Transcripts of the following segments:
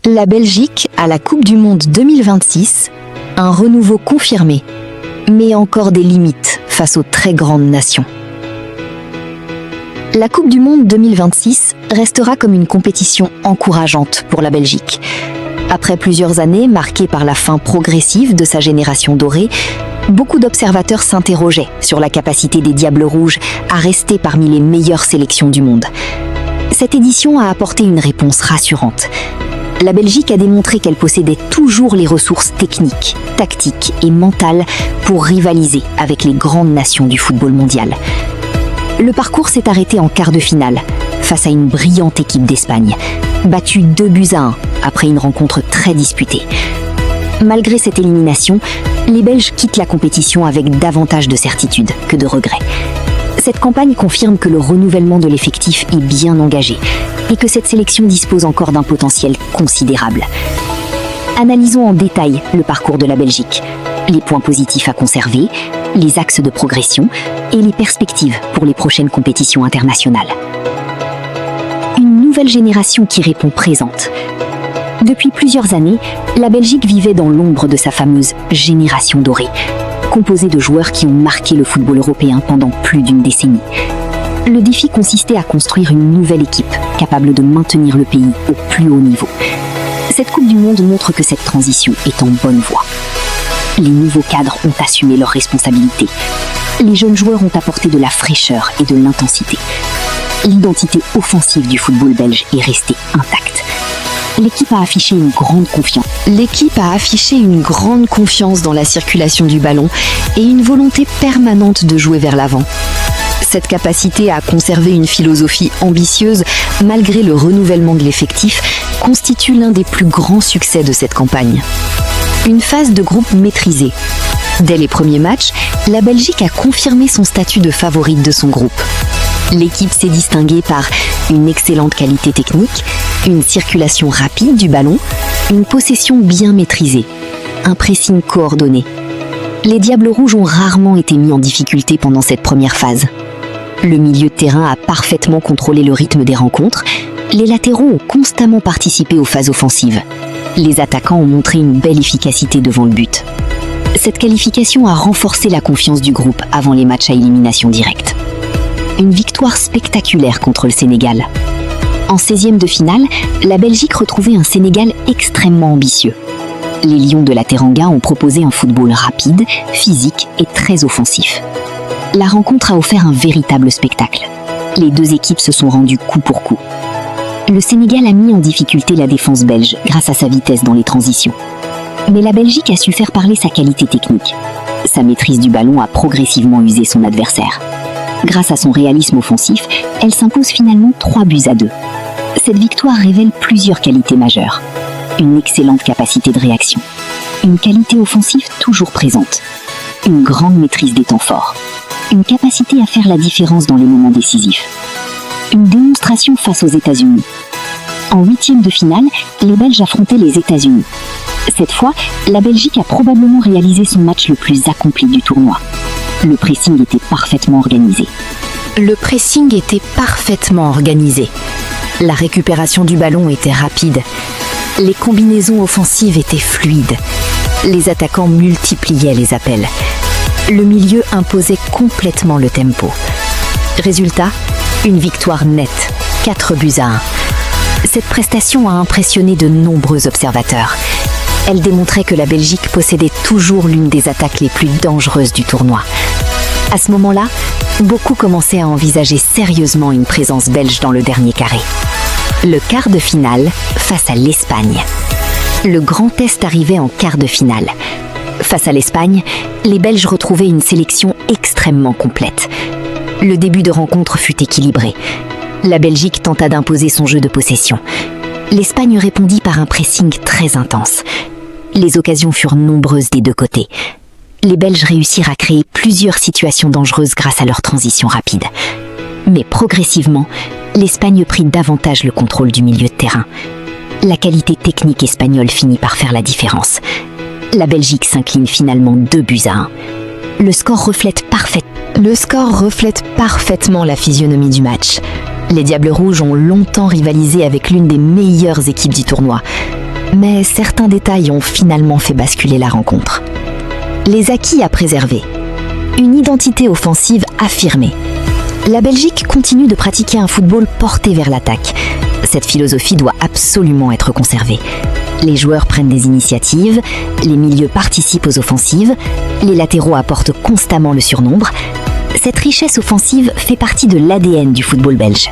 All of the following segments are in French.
La Belgique à la Coupe du Monde 2026, un renouveau confirmé, mais encore des limites face aux très grandes nations. La Coupe du Monde 2026 restera comme une compétition encourageante pour la Belgique. Après plusieurs années marquées par la fin progressive de sa génération dorée, beaucoup d'observateurs s'interrogeaient sur la capacité des Diables Rouges à rester parmi les meilleures sélections du monde. Cette édition a apporté une réponse rassurante. La Belgique a démontré qu'elle possédait toujours les ressources techniques, tactiques et mentales pour rivaliser avec les grandes nations du football mondial. Le parcours s'est arrêté en quart de finale, face à une brillante équipe d'Espagne, battue 2-1 après une rencontre très disputée. Malgré cette élimination, les Belges quittent la compétition avec davantage de certitude que de regrets. Cette campagne confirme que le renouvellement de l'effectif est bien engagé et que cette sélection dispose encore d'un potentiel considérable. Analysons en détail le parcours de la Belgique, les points positifs à conserver, les axes de progression et les perspectives pour les prochaines compétitions internationales. Une nouvelle génération qui répond présente. Depuis plusieurs années, la Belgique vivait dans l'ombre de sa fameuse génération dorée, composée de joueurs qui ont marqué le football européen pendant plus d'une décennie. Le défi consistait à construire une nouvelle équipe capable de maintenir le pays au plus haut niveau. Cette Coupe du Monde montre que cette transition est en bonne voie. Les nouveaux cadres ont assumé leurs responsabilités. Les jeunes joueurs ont apporté de la fraîcheur et de l'intensité. L'identité offensive du football belge est restée intacte. L'équipe a affiché une grande confiance dans la circulation du ballon et une volonté permanente de jouer vers l'avant. Cette capacité à conserver une philosophie ambitieuse malgré le renouvellement de l'effectif constitue l'un des plus grands succès de cette campagne. Une phase de groupe maîtrisée. Dès les premiers matchs, la Belgique a confirmé son statut de favorite de son groupe. L'équipe s'est distinguée par une excellente qualité technique, une circulation rapide du ballon, une possession bien maîtrisée, un pressing coordonné. Les Diables Rouges ont rarement été mis en difficulté pendant cette première phase. Le milieu de terrain a parfaitement contrôlé le rythme des rencontres, les latéraux ont constamment participé aux phases offensives. Les attaquants ont montré une belle efficacité devant le but. Cette qualification a renforcé la confiance du groupe avant les matchs à élimination directe. Une victoire spectaculaire contre le Sénégal. En 16e de finale, la Belgique retrouvait un Sénégal extrêmement ambitieux. Les Lions de la Teranga ont proposé un football rapide, physique et très offensif. La rencontre a offert un véritable spectacle. Les deux équipes se sont rendues coup pour coup. Le Sénégal a mis en difficulté la défense belge grâce à sa vitesse dans les transitions. Mais la Belgique a su faire parler sa qualité technique. Sa maîtrise du ballon a progressivement usé son adversaire. Grâce à son réalisme offensif, elle s'impose finalement 3-2. Cette victoire révèle plusieurs qualités majeures. Une excellente capacité de réaction, une qualité offensive toujours présente, une grande maîtrise des temps forts, une capacité à faire la différence dans les moments décisifs, une démonstration face aux États-Unis. En 8e de finale, les Belges affrontaient les États-Unis. Cette fois, la Belgique a probablement réalisé son match le plus accompli du tournoi. Le pressing était parfaitement organisé. La récupération du ballon était rapide. Les combinaisons offensives étaient fluides. Les attaquants multipliaient les appels. Le milieu imposait complètement le tempo. Résultat, une victoire nette, 4-1. Cette prestation a impressionné de nombreux observateurs. Elle démontrait que la Belgique possédait toujours l'une des attaques les plus dangereuses du tournoi. À ce moment-là, beaucoup commençaient à envisager sérieusement une présence belge dans le dernier carré. Le quart de finale face à l'Espagne. Le Grand Est arrivait en quart de finale. Face à l'Espagne, les Belges retrouvaient une sélection extrêmement complète. Le début de rencontre fut équilibré. La Belgique tenta d'imposer son jeu de possession. L'Espagne répondit par un pressing très intense. Les occasions furent nombreuses des deux côtés. Les Belges réussirent à créer plusieurs situations dangereuses grâce à leur transition rapide. Mais progressivement, l'Espagne prit davantage le contrôle du milieu de terrain. La qualité technique espagnole finit par faire la différence. La Belgique s'incline finalement 2-1. Le score reflète parfaitement la physionomie du match. Les Diables Rouges ont longtemps rivalisé avec l'une des meilleures équipes du tournoi. Mais certains détails ont finalement fait basculer la rencontre. Les acquis à préserver. Une identité offensive affirmée. La Belgique continue de pratiquer un football porté vers l'attaque. Cette philosophie doit absolument être conservée. Les joueurs prennent des initiatives, les milieux participent aux offensives, les latéraux apportent constamment le surnombre. Cette richesse offensive fait partie de l'ADN du football belge.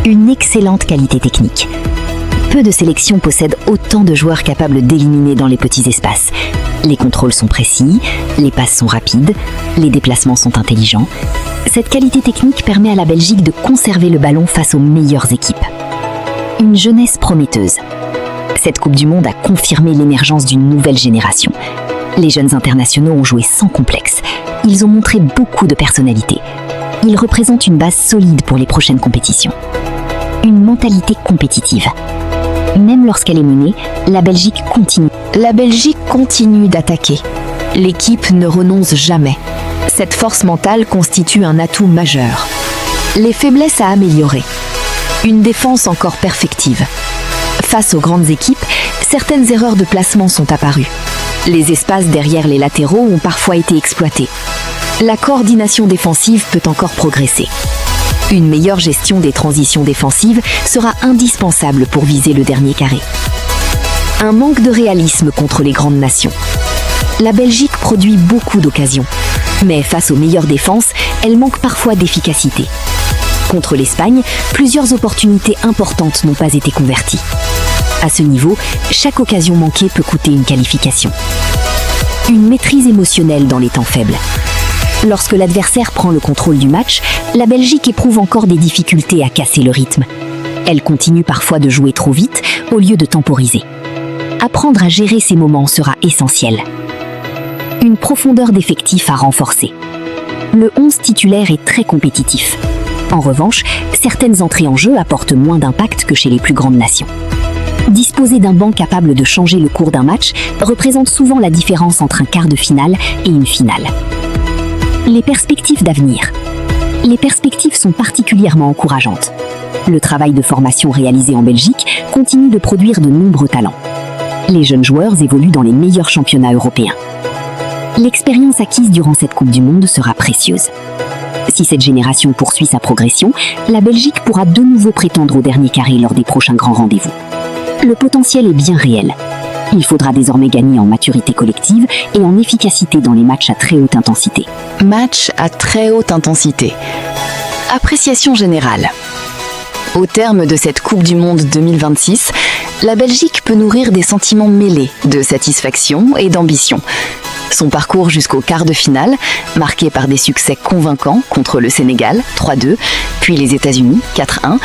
Une excellente qualité technique. Peu de sélections possèdent autant de joueurs capables d'éliminer dans les petits espaces. Les contrôles sont précis, les passes sont rapides, les déplacements sont intelligents. Cette qualité technique permet à la Belgique de conserver le ballon face aux meilleures équipes. Une jeunesse prometteuse. Cette Coupe du Monde a confirmé l'émergence d'une nouvelle génération. Les jeunes internationaux ont joué sans complexe. Ils ont montré beaucoup de personnalité. Ils représentent une base solide pour les prochaines compétitions. Une mentalité compétitive. Même lorsqu'elle est menée, la Belgique continue. La Belgique continue d'attaquer. L'équipe ne renonce jamais. Cette force mentale constitue un atout majeur. Les faiblesses à améliorer. Une défense encore perfective. Face aux grandes équipes, certaines erreurs de placement sont apparues. Les espaces derrière les latéraux ont parfois été exploités. La coordination défensive peut encore progresser. Une meilleure gestion des transitions défensives sera indispensable pour viser le dernier carré. Un manque de réalisme contre les grandes nations. La Belgique produit beaucoup d'occasions, mais face aux meilleures défenses, elle manque parfois d'efficacité. Contre l'Espagne, plusieurs opportunités importantes n'ont pas été converties. À ce niveau, chaque occasion manquée peut coûter une qualification. Une maîtrise émotionnelle dans les temps faibles. Lorsque l'adversaire prend le contrôle du match, la Belgique éprouve encore des difficultés à casser le rythme. Elle continue parfois de jouer trop vite au lieu de temporiser. Apprendre à gérer ces moments sera essentiel. Une profondeur d'effectif à renforcer. Le 11 titulaire est très compétitif. En revanche, certaines entrées en jeu apportent moins d'impact que chez les plus grandes nations. Disposer d'un banc capable de changer le cours d'un match représente souvent la différence entre un quart de finale et une finale. Les perspectives d'avenir. Les perspectives sont particulièrement encourageantes. Le travail de formation réalisé en Belgique continue de produire de nombreux talents. Les jeunes joueurs évoluent dans les meilleurs championnats européens. L'expérience acquise durant cette Coupe du Monde sera précieuse. Si cette génération poursuit sa progression, la Belgique pourra de nouveau prétendre au dernier carré lors des prochains grands rendez-vous. Le potentiel est bien réel. Il faudra désormais gagner en maturité collective et en efficacité dans les matchs à très haute intensité. Match à très haute intensité. Appréciation générale. Au terme de cette Coupe du Monde 2026, la Belgique peut nourrir des sentiments mêlés de satisfaction et d'ambition. Son parcours jusqu'au quart de finale, marqué par des succès convaincants contre le Sénégal, 3-2, puis les États-Unis, 4-1,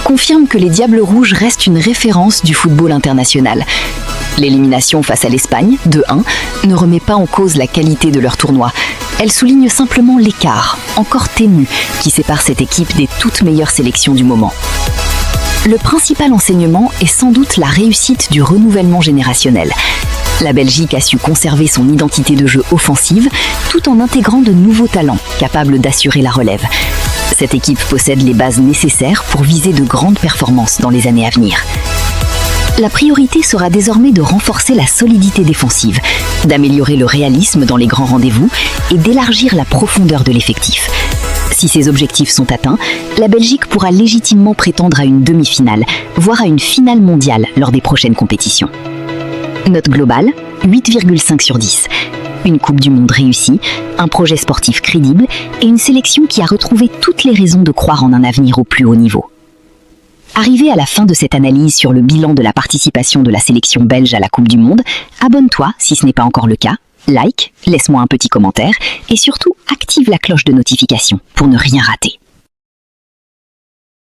confirme que les Diables Rouges restent une référence du football international. L'élimination face à l'Espagne, 2-1, ne remet pas en cause la qualité de leur tournoi. Elle souligne simplement l'écart, encore ténu, qui sépare cette équipe des toutes meilleures sélections du moment. Le principal enseignement est sans doute la réussite du renouvellement générationnel. La Belgique a su conserver son identité de jeu offensive tout en intégrant de nouveaux talents capables d'assurer la relève. Cette équipe possède les bases nécessaires pour viser de grandes performances dans les années à venir. La priorité sera désormais de renforcer la solidité défensive, d'améliorer le réalisme dans les grands rendez-vous et d'élargir la profondeur de l'effectif. Si ces objectifs sont atteints, la Belgique pourra légitimement prétendre à une demi-finale, voire à une finale mondiale lors des prochaines compétitions. Note globale, 8,5 sur 10. Une Coupe du Monde réussie, un projet sportif crédible et une sélection qui a retrouvé toutes les raisons de croire en un avenir au plus haut niveau. Arrivé à la fin de cette analyse sur le bilan de la participation de la sélection belge à la Coupe du Monde, abonne-toi si ce n'est pas encore le cas, like, laisse-moi un petit commentaire et surtout active la cloche de notification pour ne rien rater.